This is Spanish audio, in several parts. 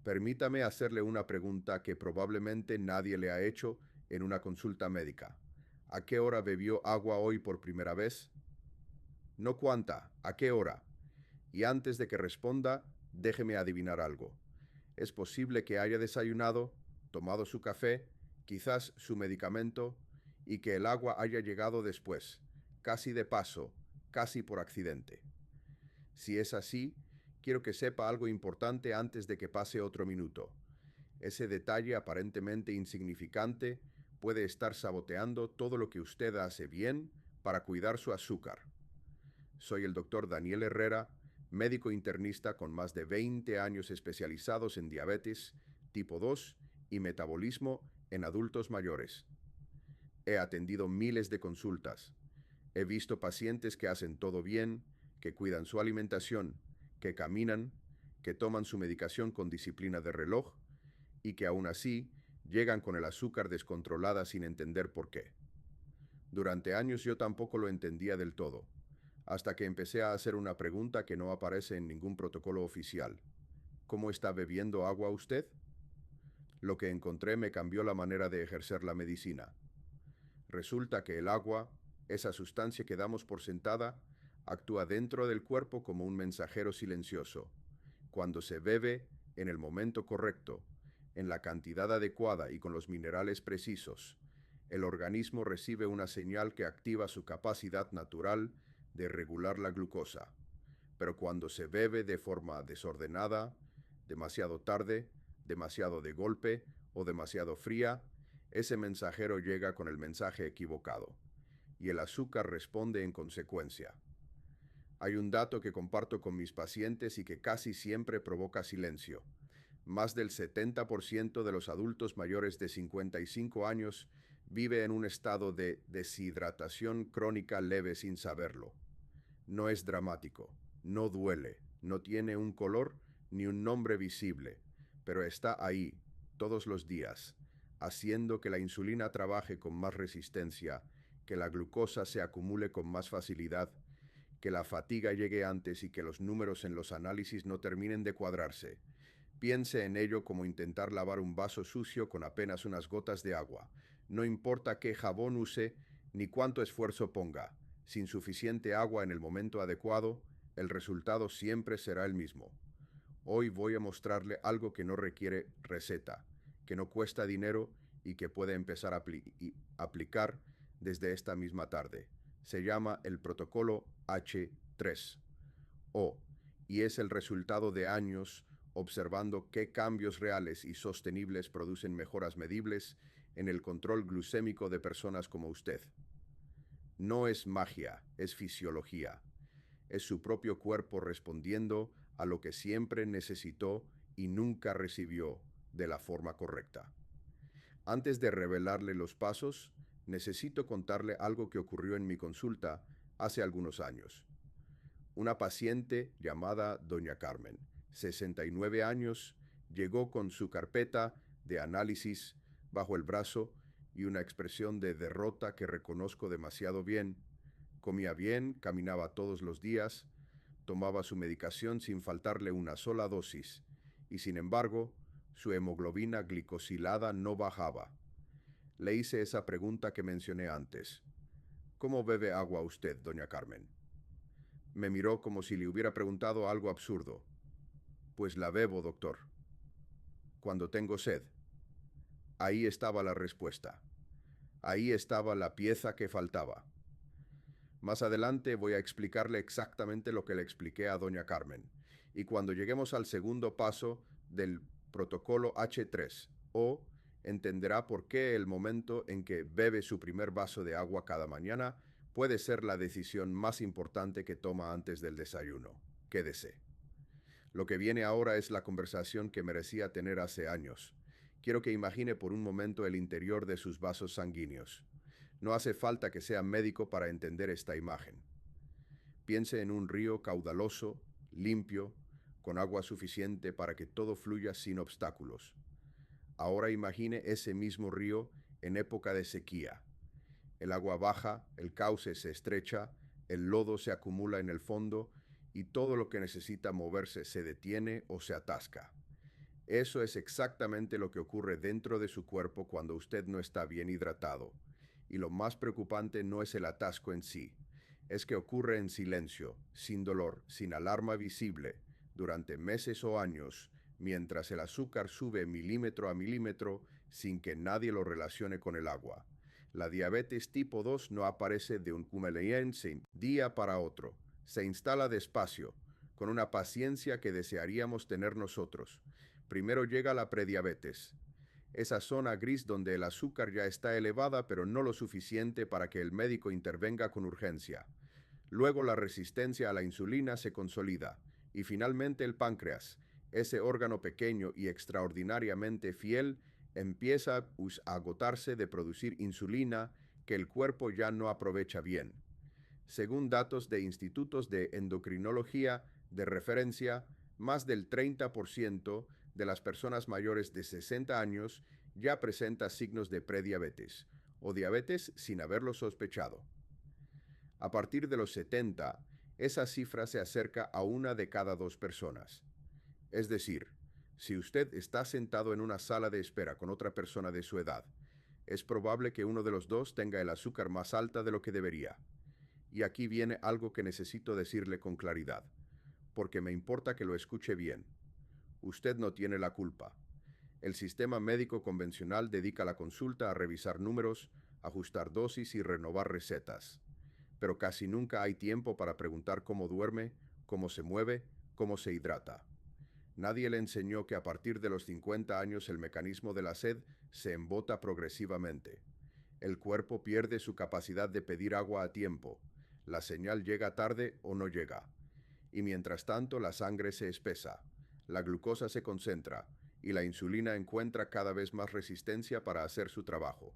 Permítame hacerle una pregunta que probablemente nadie le ha hecho en una consulta médica. ¿A qué hora bebió agua hoy por primera vez? No cuánta, ¿a qué hora? Y antes de que responda, déjeme adivinar algo. Es posible que haya desayunado, tomado su café, quizás su medicamento, y que el agua haya llegado después, casi de paso, casi por accidente. Si es así, quiero que sepa algo importante antes de que pase otro minuto. Ese detalle aparentemente insignificante puede estar saboteando todo lo que usted hace bien para cuidar su azúcar. Soy el doctor Daniel Herrera, médico internista con más de 20 años especializados en diabetes, tipo 2 y metabolismo en adultos mayores. He atendido miles de consultas. He visto pacientes que hacen todo bien, que cuidan su alimentación, que caminan, que toman su medicación con disciplina de reloj y que aún así llegan con el azúcar descontrolada sin entender por qué. Durante años yo tampoco lo entendía del todo, hasta que empecé a hacer una pregunta que no aparece en ningún protocolo oficial. ¿Cómo está bebiendo agua usted? Lo que encontré me cambió la manera de ejercer la medicina. Resulta que el agua, esa sustancia que damos por sentada, actúa dentro del cuerpo como un mensajero silencioso. Cuando se bebe, en el momento correcto, en la cantidad adecuada y con los minerales precisos, el organismo recibe una señal que activa su capacidad natural de regular la glucosa. Pero cuando se bebe de forma desordenada, demasiado tarde, demasiado de golpe o demasiado fría, ese mensajero llega con el mensaje equivocado, y el azúcar responde en consecuencia. Hay un dato que comparto con mis pacientes y que casi siempre provoca silencio. Más del 70% de los adultos mayores de 55 años vive en un estado de deshidratación crónica leve sin saberlo. No es dramático, no duele, no tiene un color ni un nombre visible, pero está ahí, todos los días, haciendo que la insulina trabaje con más resistencia, que la glucosa se acumule con más facilidad, que la fatiga llegue antes y que los números en los análisis no terminen de cuadrarse. Piense en ello como intentar lavar un vaso sucio con apenas unas gotas de agua. No importa qué jabón use ni cuánto esfuerzo ponga. Sin suficiente agua en el momento adecuado, el resultado siempre será el mismo. Hoy voy a mostrarle algo que no requiere receta, que no cuesta dinero y que puede empezar a aplicar desde esta misma tarde. Se llama el protocolo H3O y es el resultado de años observando qué cambios reales y sostenibles producen mejoras medibles en el control glucémico de personas como usted. No es magia, es fisiología. Es su propio cuerpo respondiendo a lo que siempre necesitó y nunca recibió de la forma correcta. Antes de revelarle los pasos, necesito contarle algo que ocurrió en mi consulta hace algunos años. Una paciente llamada Doña Carmen, 69 años, llegó con su carpeta de análisis bajo el brazo y una expresión de derrota que reconozco demasiado bien. Comía bien, caminaba todos los días, tomaba su medicación sin faltarle una sola dosis, y sin embargo, su hemoglobina glicosilada no bajaba. Le hice esa pregunta que mencioné antes. ¿Cómo bebe agua usted, doña Carmen? Me miró como si le hubiera preguntado algo absurdo. Pues la bebo, doctor. Cuando tengo sed. Ahí estaba la respuesta. Ahí estaba la pieza que faltaba. Más adelante voy a explicarle exactamente lo que le expliqué a doña Carmen. Y cuando lleguemos al segundo paso del protocolo H3O, entenderá por qué el momento en que bebe su primer vaso de agua cada mañana puede ser la decisión más importante que toma antes del desayuno. Quédese. Lo que viene ahora es la conversación que merecía tener hace años. Quiero que imagine por un momento el interior de sus vasos sanguíneos. No hace falta que sea médico para entender esta imagen. Piense en un río caudaloso, limpio, con agua suficiente para que todo fluya sin obstáculos. Ahora imagine ese mismo río en época de sequía. El agua baja, el cauce se estrecha, el lodo se acumula en el fondo y todo lo que necesita moverse se detiene o se atasca. Eso es exactamente lo que ocurre dentro de su cuerpo cuando usted no está bien hidratado. Y lo más preocupante no es el atasco en sí, es que ocurre en silencio, sin dolor, sin alarma visible, durante meses o años, mientras el azúcar sube milímetro a milímetro sin que nadie lo relacione con el agua. La diabetes tipo 2 no aparece de un cumeliense día para otro. Se instala despacio, con una paciencia que desearíamos tener nosotros. Primero llega la prediabetes, esa zona gris donde el azúcar ya está elevada pero no lo suficiente para que el médico intervenga con urgencia. Luego la resistencia a la insulina se consolida y finalmente el páncreas, ese órgano pequeño y extraordinariamente fiel, empieza a agotarse de producir insulina que el cuerpo ya no aprovecha bien. Según datos de institutos de endocrinología de referencia, más del 30% de las personas mayores de 60 años ya presenta signos de prediabetes o diabetes sin haberlo sospechado. A partir de los 70, esa cifra se acerca a una de cada dos personas. Es decir, si usted está sentado en una sala de espera con otra persona de su edad, es probable que uno de los dos tenga el azúcar más alta de lo que debería. Y aquí viene algo que necesito decirle con claridad, porque me importa que lo escuche bien. Usted no tiene la culpa. El sistema médico convencional dedica la consulta a revisar números, ajustar dosis y renovar recetas. Pero casi nunca hay tiempo para preguntar cómo duerme, cómo se mueve, cómo se hidrata. Nadie le enseñó que a partir de los 50 años el mecanismo de la sed se embota progresivamente. El cuerpo pierde su capacidad de pedir agua a tiempo. La señal llega tarde o no llega. Y mientras tanto la sangre se espesa, la glucosa se concentra y la insulina encuentra cada vez más resistencia para hacer su trabajo.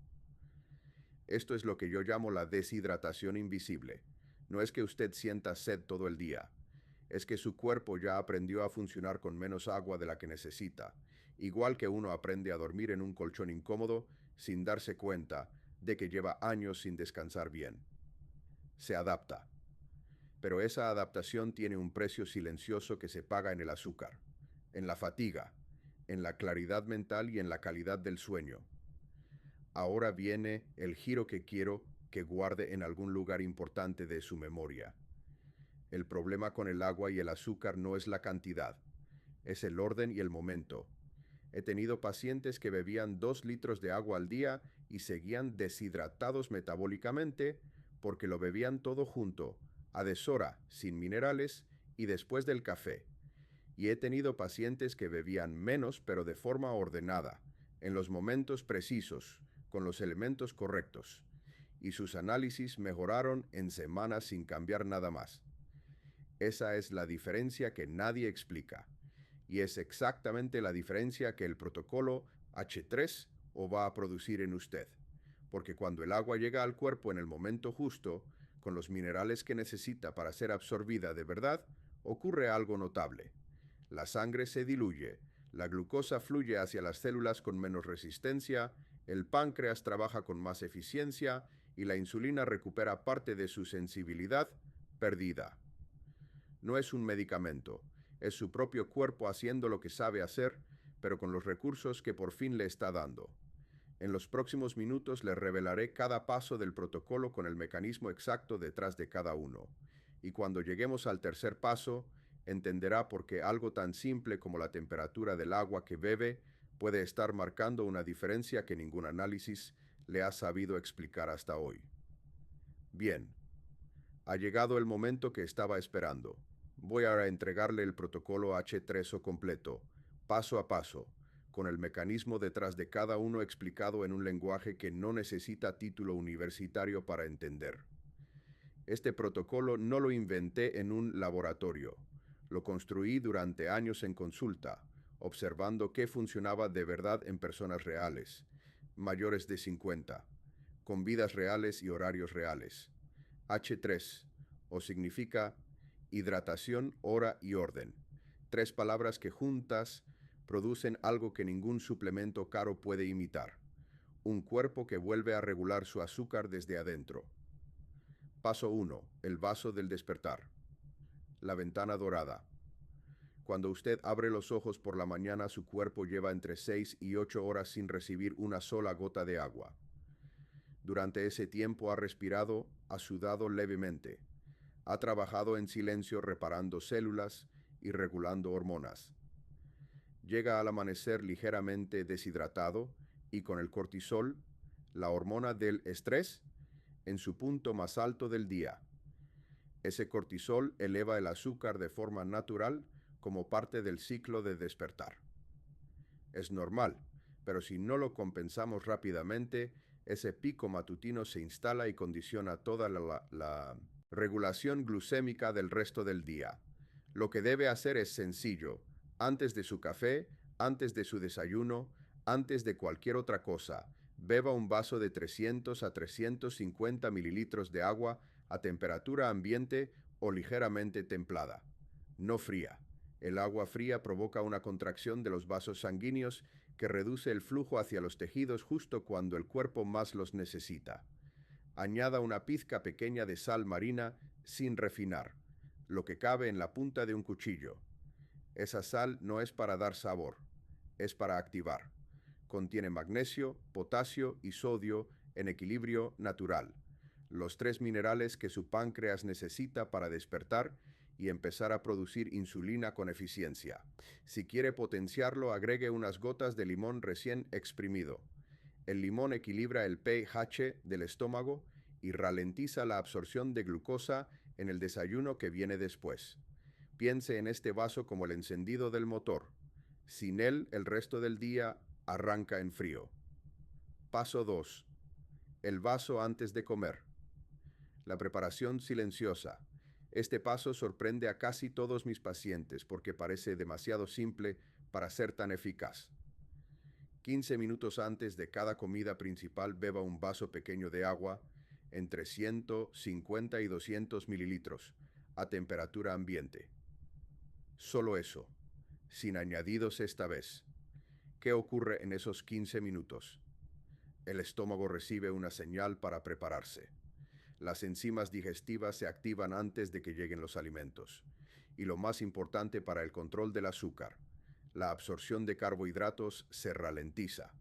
Esto es lo que yo llamo la deshidratación invisible. No es que usted sienta sed todo el día, es que su cuerpo ya aprendió a funcionar con menos agua de la que necesita, igual que uno aprende a dormir en un colchón incómodo sin darse cuenta de que lleva años sin descansar bien. Se adapta. Pero esa adaptación tiene un precio silencioso que se paga en el azúcar, en la fatiga, en la claridad mental y en la calidad del sueño. Ahora viene el giro que quiero que guarde en algún lugar importante de su memoria. El problema con el agua y el azúcar no es la cantidad, es el orden y el momento. He tenido pacientes que bebían 2 litros de agua al día y seguían deshidratados metabólicamente porque lo bebían todo junto, a deshora, sin minerales y después del café. Y he tenido pacientes que bebían menos pero de forma ordenada, en los momentos precisos, con los elementos correctos. Y sus análisis mejoraron en semanas sin cambiar nada más. Esa es la diferencia que nadie explica. Y es exactamente la diferencia que el protocolo H3 o va a producir en usted. Porque cuando el agua llega al cuerpo en el momento justo, con los minerales que necesita para ser absorbida de verdad, ocurre algo notable. La sangre se diluye, la glucosa fluye hacia las células con menos resistencia, el páncreas trabaja con más eficiencia y la insulina recupera parte de su sensibilidad perdida. No es un medicamento, es su propio cuerpo haciendo lo que sabe hacer, pero con los recursos que por fin le está dando. En los próximos minutos le revelaré cada paso del protocolo con el mecanismo exacto detrás de cada uno. Y cuando lleguemos al tercer paso, entenderá por qué algo tan simple como la temperatura del agua que bebe puede estar marcando una diferencia que ningún análisis le ha sabido explicar hasta hoy. Bien, ha llegado el momento que estaba esperando. Voy a entregarle el protocolo H3O completo, paso a paso, con el mecanismo detrás de cada uno explicado en un lenguaje que no necesita título universitario para entender. Este protocolo no lo inventé en un laboratorio. Lo construí durante años en consulta, observando qué funcionaba de verdad en personas reales, mayores de 50, con vidas reales y horarios reales. H3, o significa hidratación, hora y orden. 3 palabras que juntas producen algo que ningún suplemento caro puede imitar. Un cuerpo que vuelve a regular su azúcar desde adentro. Paso 1. El vaso del despertar. La ventana dorada. Cuando usted abre los ojos por la mañana, su cuerpo lleva entre 6 y 8 horas sin recibir una sola gota de agua. Durante ese tiempo ha respirado, ha sudado levemente, ha trabajado en silencio reparando células y regulando hormonas. Llega al amanecer ligeramente deshidratado y con el cortisol, la hormona del estrés, en su punto más alto del día. Ese cortisol eleva el azúcar de forma natural como parte del ciclo de despertar. Es normal, pero si no lo compensamos rápidamente, ese pico matutino se instala y condiciona toda la regulación glucémica del resto del día. Lo que debe hacer es sencillo. Antes de su café, antes de su desayuno, antes de cualquier otra cosa, beba un vaso de 300 a 350 mililitros de agua a temperatura ambiente o ligeramente templada, no fría. El agua fría provoca una contracción de los vasos sanguíneos que reduce el flujo hacia los tejidos justo cuando el cuerpo más los necesita. Añada una pizca pequeña de sal marina sin refinar, lo que cabe en la punta de un cuchillo. Esa sal no es para dar sabor, es para activar. Contiene magnesio, potasio y sodio en equilibrio natural, los tres minerales que su páncreas necesita para despertar y empezar a producir insulina con eficiencia. Si quiere potenciarlo, agregue unas gotas de limón recién exprimido. El limón equilibra el pH del estómago y ralentiza la absorción de glucosa en el desayuno que viene después. Piense en este vaso como el encendido del motor. Sin él, el resto del día arranca en frío. Paso 2. El vaso antes de comer. La preparación silenciosa. Este paso sorprende a casi todos mis pacientes porque parece demasiado simple para ser tan eficaz. 15 minutos antes de cada comida principal, beba un vaso pequeño de agua entre 150 y 200 mililitros a temperatura ambiente. Solo eso, sin añadidos esta vez. ¿Qué ocurre en esos 15 minutos? El estómago recibe una señal para prepararse. Las enzimas digestivas se activan antes de que lleguen los alimentos. Y lo más importante para el control del azúcar, la absorción de carbohidratos se ralentiza.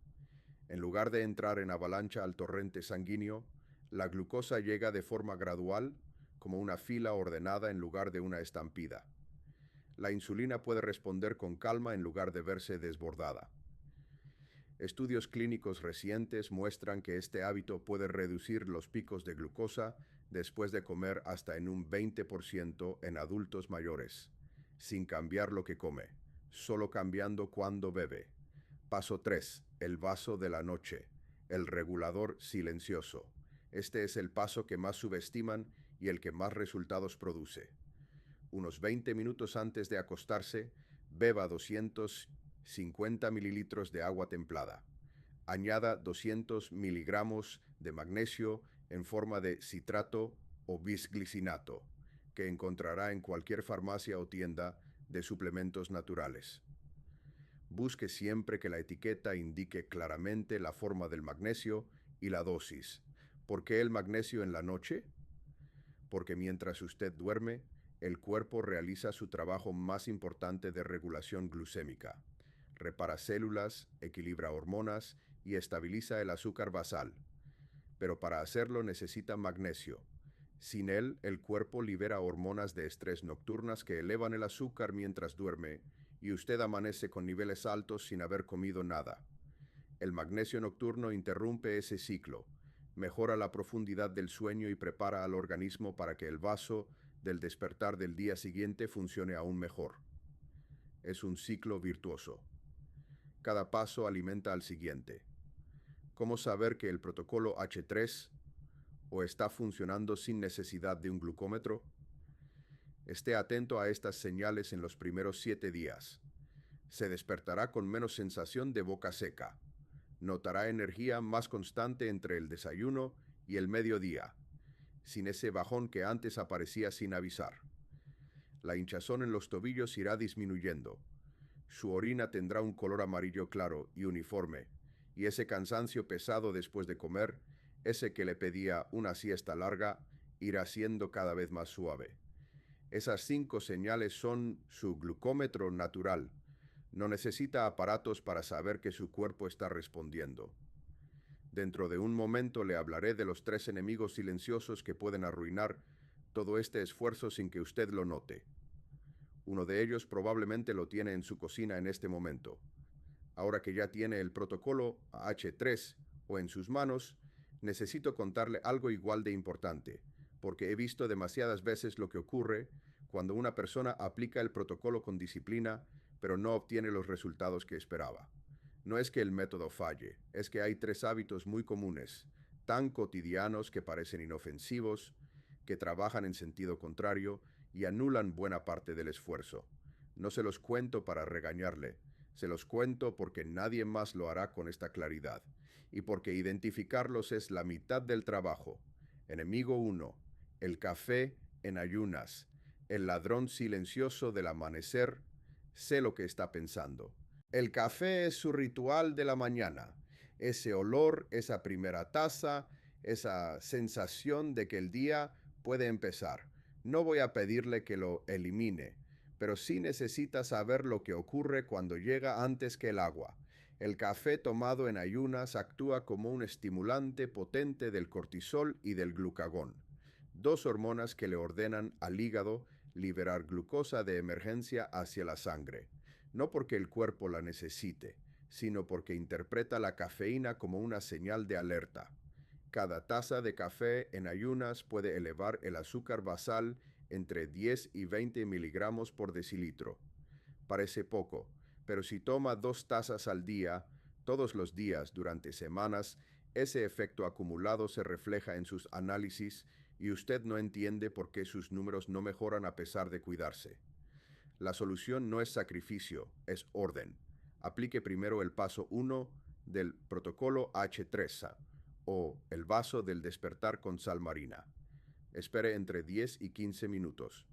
En lugar de entrar en avalancha al torrente sanguíneo, la glucosa llega de forma gradual, como una fila ordenada en lugar de una estampida. La insulina puede responder con calma en lugar de verse desbordada. Estudios clínicos recientes muestran que este hábito puede reducir los picos de glucosa después de comer hasta en un 20% en adultos mayores, sin cambiar lo que come, solo cambiando cuándo bebe. Paso 3. El vaso de la noche, el regulador silencioso. Este es el paso que más subestiman y el que más resultados produce. Unos 20 minutos antes de acostarse, beba 250 mililitros de agua templada. Añada 200 miligramos de magnesio en forma de citrato o bisglicinato, que encontrará en cualquier farmacia o tienda de suplementos naturales. Busque siempre que la etiqueta indique claramente la forma del magnesio y la dosis. ¿Por qué el magnesio en la noche? Porque mientras usted duerme, el cuerpo realiza su trabajo más importante de regulación glucémica. Repara células, equilibra hormonas y estabiliza el azúcar basal. Pero para hacerlo necesita magnesio. Sin él, el cuerpo libera hormonas de estrés nocturnas que elevan el azúcar mientras duerme y usted amanece con niveles altos sin haber comido nada. El magnesio nocturno interrumpe ese ciclo, mejora la profundidad del sueño y prepara al organismo para que el vaso del despertar del día siguiente funcione aún mejor. Es un ciclo virtuoso. Cada paso alimenta al siguiente. ¿Cómo saber que el protocolo H3 o está funcionando sin necesidad de un glucómetro? Esté atento a estas señales en los primeros 7 días. Se despertará con menos sensación de boca seca. Notará energía más constante entre el desayuno y el mediodía, sin ese bajón que antes aparecía sin avisar. La hinchazón en los tobillos irá disminuyendo. Su orina tendrá un color amarillo claro y uniforme, y ese cansancio pesado después de comer, ese que le pedía una siesta larga, irá siendo cada vez más suave. Esas 5 señales son su glucómetro natural. No necesita aparatos para saber que su cuerpo está respondiendo. Dentro de un momento le hablaré de los 3 enemigos silenciosos que pueden arruinar todo este esfuerzo sin que usted lo note. Uno de ellos probablemente lo tiene en su cocina en este momento. Ahora que ya tiene el protocolo H3 o en sus manos, necesito contarle algo igual de importante, porque he visto demasiadas veces lo que ocurre cuando una persona aplica el protocolo con disciplina, pero no obtiene los resultados que esperaba. No es que el método falle, es que hay 3 hábitos muy comunes, tan cotidianos que parecen inofensivos, que trabajan en sentido contrario y anulan buena parte del esfuerzo. No se los cuento para regañarle, se los cuento porque nadie más lo hará con esta claridad, y porque identificarlos es la mitad del trabajo. Enemigo 1, el café en ayunas, el ladrón silencioso del amanecer, sé lo que está pensando. El café es su ritual de la mañana, ese olor, esa primera taza, esa sensación de que el día puede empezar. No voy a pedirle que lo elimine, pero sí necesita saber lo que ocurre cuando llega antes que el agua. El café tomado en ayunas actúa como un estimulante potente del cortisol y del glucagón, 2 hormonas que le ordenan al hígado liberar glucosa de emergencia hacia la sangre, no porque el cuerpo la necesite, sino porque interpreta la cafeína como una señal de alerta. Cada taza de café en ayunas puede elevar el azúcar basal entre 10 y 20 miligramos por decilitro. Parece poco, pero si toma 2 tazas al día, todos los días durante semanas, ese efecto acumulado se refleja en sus análisis y usted no entiende por qué sus números no mejoran a pesar de cuidarse. La solución no es sacrificio, es orden. Aplique primero el paso 1 del protocolo H3 o el vaso del despertar con sal marina. Espere entre 10 y 15 minutos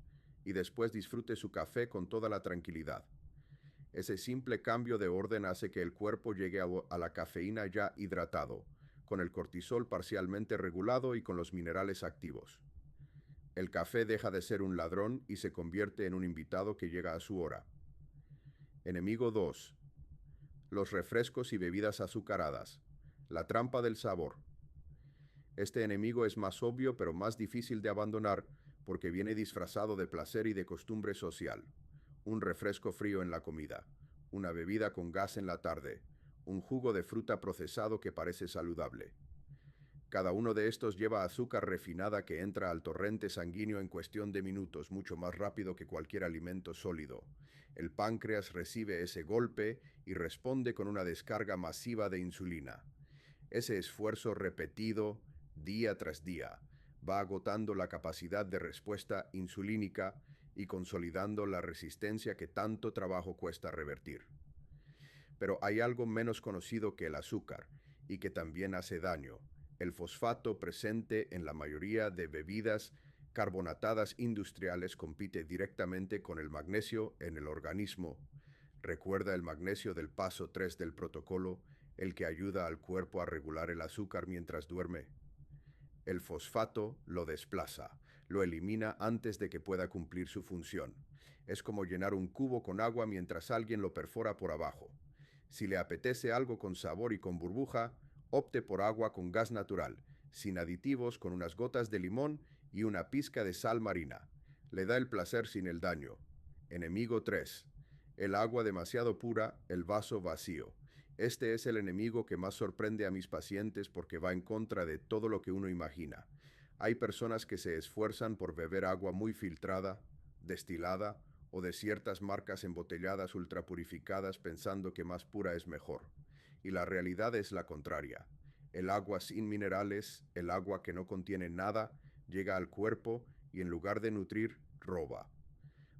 y después disfrute su café con toda la tranquilidad. Ese simple cambio de orden hace que el cuerpo llegue a la cafeína ya hidratado, con el cortisol parcialmente regulado y con los minerales activos. El café deja de ser un ladrón y se convierte en un invitado que llega a su hora. Enemigo 2. Los refrescos y bebidas azucaradas. La trampa del sabor. Este enemigo es más obvio pero más difícil de abandonar porque viene disfrazado de placer y de costumbre social. Un refresco frío en la comida, una bebida con gas en la tarde, un jugo de fruta procesado que parece saludable. Cada uno de estos lleva azúcar refinada que entra al torrente sanguíneo en cuestión de minutos, mucho más rápido que cualquier alimento sólido. El páncreas recibe ese golpe y responde con una descarga masiva de insulina. Ese esfuerzo repetido, día tras día, va agotando la capacidad de respuesta insulínica y consolidando la resistencia que tanto trabajo cuesta revertir. Pero hay algo menos conocido que el azúcar y que también hace daño: el fosfato presente en la mayoría de bebidas carbonatadas industriales compite directamente con el magnesio en el organismo. Recuerda el magnesio del paso 3 del protocolo, el que ayuda al cuerpo a regular el azúcar mientras duerme. El fosfato lo desplaza, lo elimina antes de que pueda cumplir su función. Es como llenar un cubo con agua mientras alguien lo perfora por abajo. Si le apetece algo con sabor y con burbuja, opte por agua con gas natural, sin aditivos, con unas gotas de limón y una pizca de sal marina. Le da el placer sin el daño. Enemigo 3. El agua demasiado pura, el vaso vacío. Este es el enemigo que más sorprende a mis pacientes porque va en contra de todo lo que uno imagina. Hay personas que se esfuerzan por beber agua muy filtrada, destilada o de ciertas marcas embotelladas ultrapurificadas pensando que más pura es mejor. Y la realidad es la contraria. El agua sin minerales, el agua que no contiene nada, llega al cuerpo y en lugar de nutrir, roba.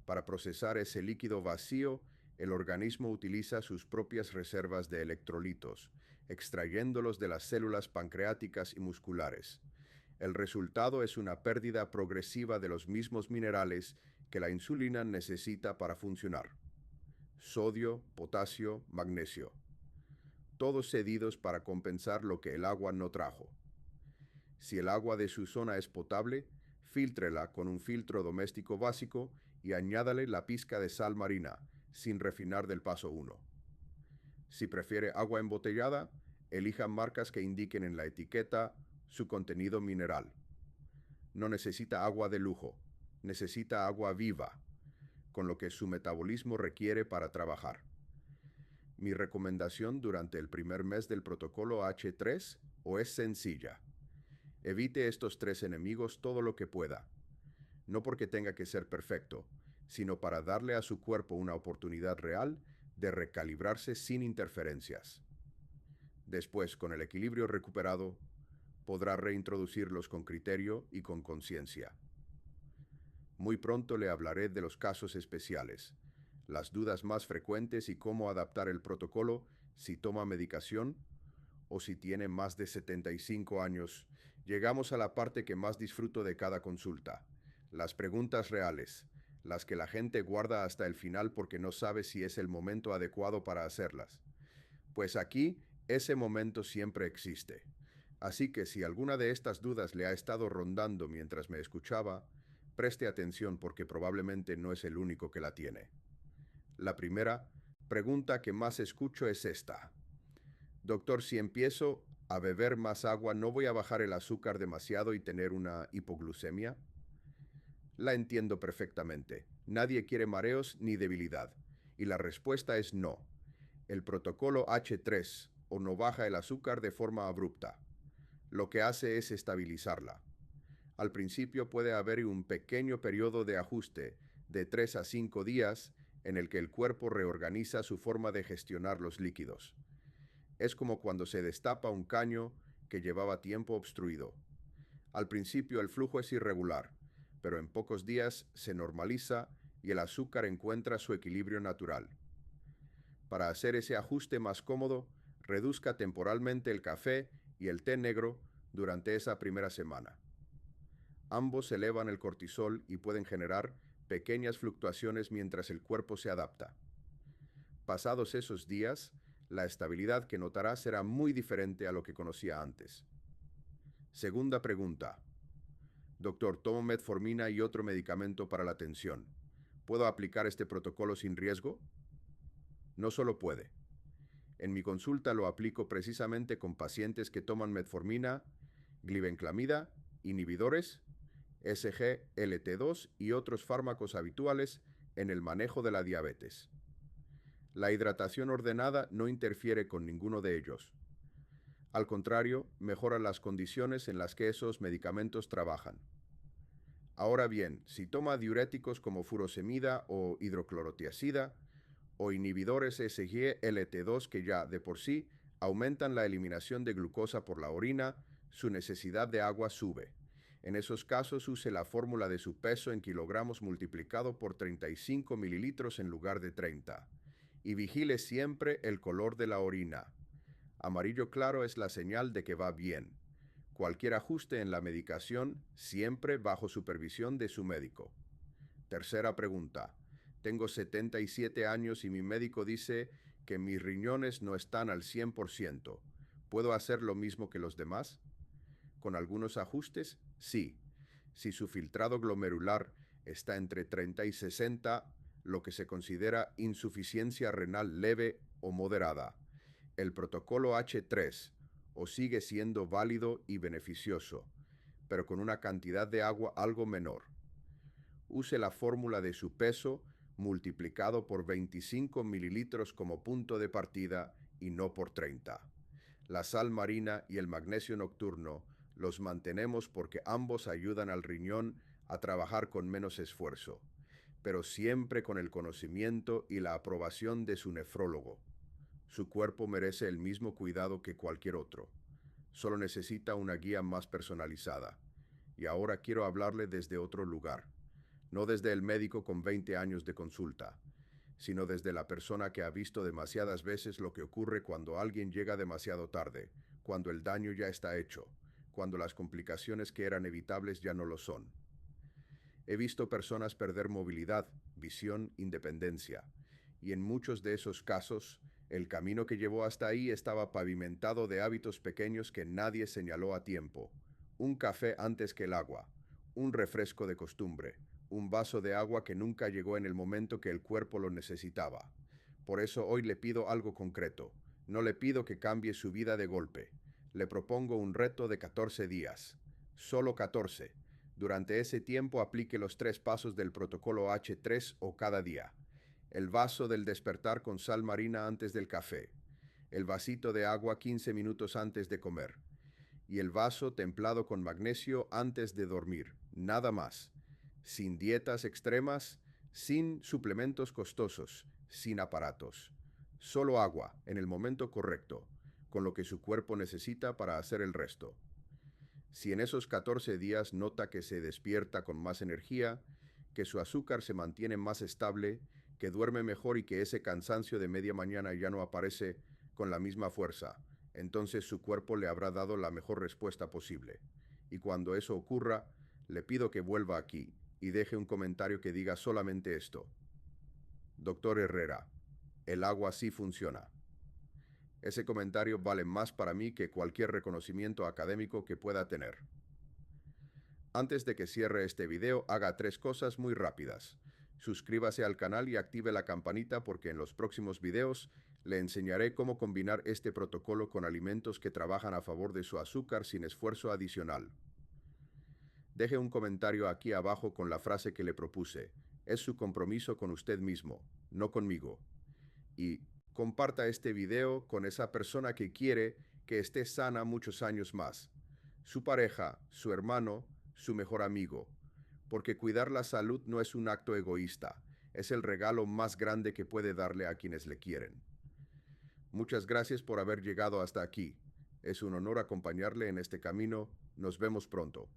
Para procesar ese líquido vacío, el organismo utiliza sus propias reservas de electrolitos, extrayéndolos de las células pancreáticas y musculares. El resultado es una pérdida progresiva de los mismos minerales que la insulina necesita para funcionar: sodio, potasio, magnesio, todos cedidos para compensar lo que el agua no trajo. Si el agua de su zona es potable, Fíltrela con un filtro doméstico básico y añádale la pizca de sal marina, sin refinar del paso 1. Si prefiere agua embotellada, elija marcas que indiquen en la etiqueta su contenido mineral. No necesita agua de lujo, necesita agua viva, con lo que su metabolismo requiere para trabajar. Mi recomendación durante el primer mes del protocolo H3 o es sencilla. Evite estos 3 enemigos todo lo que pueda. No porque tenga que ser perfecto, sino para darle a su cuerpo una oportunidad real de recalibrarse sin interferencias. Después, con el equilibrio recuperado, podrá reintroducirlos con criterio y con conciencia. Muy pronto le hablaré de los casos especiales, las dudas más frecuentes y cómo adaptar el protocolo si toma medicación o si tiene más de 75 años. Llegamos a la parte que más disfruto de cada consulta, las preguntas reales, las que la gente guarda hasta el final porque no sabe si es el momento adecuado para hacerlas. Pues aquí, ese momento siempre existe. Así que si alguna de estas dudas le ha estado rondando mientras me escuchaba, preste atención porque probablemente no es el único que la tiene. La primera pregunta que más escucho es esta. Doctor, si empiezo a beber más agua, ¿no voy a bajar el azúcar demasiado y tener una hipoglucemia? La entiendo perfectamente. Nadie quiere mareos ni debilidad. Y la respuesta es no. El protocolo H3 o no baja el azúcar de forma abrupta. Lo que hace es estabilizarla. Al principio puede haber un pequeño periodo de ajuste de 3 a 5 días en el que el cuerpo reorganiza su forma de gestionar los líquidos. Es como cuando se destapa un caño que llevaba tiempo obstruido. Al principio el flujo es irregular, pero en pocos días se normaliza y el azúcar encuentra su equilibrio natural. Para hacer ese ajuste más cómodo, reduzca temporalmente el café y el té negro durante esa primera semana. Ambos elevan el cortisol y pueden generar pequeñas fluctuaciones mientras el cuerpo se adapta. Pasados esos días, la estabilidad que notará será muy diferente a lo que conocía antes. Segunda pregunta. Doctor, tomo metformina y otro medicamento para la tensión. ¿Puedo aplicar este protocolo sin riesgo? No solo puede. En mi consulta lo aplico precisamente con pacientes que toman metformina, glibenclamida, inhibidores, SGLT2 y otros fármacos habituales en el manejo de la diabetes. La hidratación ordenada no interfiere con ninguno de ellos. Al contrario, mejora las condiciones en las que esos medicamentos trabajan. Ahora bien, si toma diuréticos como furosemida o hidroclorotiazida, o inhibidores SGLT2 que ya de por sí aumentan la eliminación de glucosa por la orina, su necesidad de agua sube. En esos casos use la fórmula de su peso en kilogramos multiplicado por 35 mililitros en lugar de 30. Y vigile siempre el color de la orina. Amarillo claro es la señal de que va bien. Cualquier ajuste en la medicación siempre bajo supervisión de su médico. Tercera pregunta. Tengo 77 años y mi médico dice que mis riñones no están al 100%. ¿Puedo hacer lo mismo que los demás? Con algunos ajustes, sí. Si su filtrado glomerular está entre 30 y 60, lo que se considera insuficiencia renal leve o moderada, el protocolo H3 o sigue siendo válido y beneficioso, pero con una cantidad de agua algo menor. Use la fórmula de su peso multiplicado por 25 mililitros como punto de partida y no por 30. La sal marina y el magnesio nocturno los mantenemos porque ambos ayudan al riñón a trabajar con menos esfuerzo, pero siempre con el conocimiento y la aprobación de su nefrólogo. Su cuerpo merece el mismo cuidado que cualquier otro. Solo necesita una guía más personalizada. Y ahora quiero hablarle desde otro lugar. No desde el médico con 20 años de consulta, sino desde la persona que ha visto demasiadas veces lo que ocurre cuando alguien llega demasiado tarde, cuando el daño ya está hecho, cuando las complicaciones que eran evitables ya no lo son. He visto personas perder movilidad, visión, independencia, y en muchos de esos casos, el camino que llevó hasta ahí estaba pavimentado de hábitos pequeños que nadie señaló a tiempo. Un café antes que el agua, un refresco de costumbre, un vaso de agua que nunca llegó en el momento que el cuerpo lo necesitaba. Por eso hoy le pido algo concreto. No le pido que cambie su vida de golpe. Le propongo un reto de 14 días. Solo 14. Durante ese tiempo aplique los 3 pasos del protocolo H3 o cada día. El vaso del despertar con sal marina antes del café. El vasito de agua 15 minutos antes de comer. Y el vaso templado con magnesio antes de dormir. Nada más. Sin dietas extremas, sin suplementos costosos, sin aparatos. Solo agua en el momento correcto, con lo que su cuerpo necesita para hacer el resto. Si en esos 14 días nota que se despierta con más energía, que su azúcar se mantiene más estable, que duerme mejor y que ese cansancio de media mañana ya no aparece con la misma fuerza, entonces su cuerpo le habrá dado la mejor respuesta posible. Y cuando eso ocurra, le pido que vuelva aquí y deje un comentario que diga solamente esto. Doctor Herrera, el agua sí funciona. Ese comentario vale más para mí que cualquier reconocimiento académico que pueda tener. Antes de que cierre este video, haga 3 cosas muy rápidas. Suscríbase al canal y active la campanita porque en los próximos videos le enseñaré cómo combinar este protocolo con alimentos que trabajan a favor de su azúcar sin esfuerzo adicional. Deje un comentario aquí abajo con la frase que le propuse. Es su compromiso con usted mismo, no conmigo. Y comparta este video con esa persona que quiere que esté sana muchos años más. Su pareja, su hermano, su mejor amigo. Porque cuidar la salud no es un acto egoísta, es el regalo más grande que puede darle a quienes le quieren. Muchas gracias por haber llegado hasta aquí. Es un honor acompañarle en este camino. Nos vemos pronto.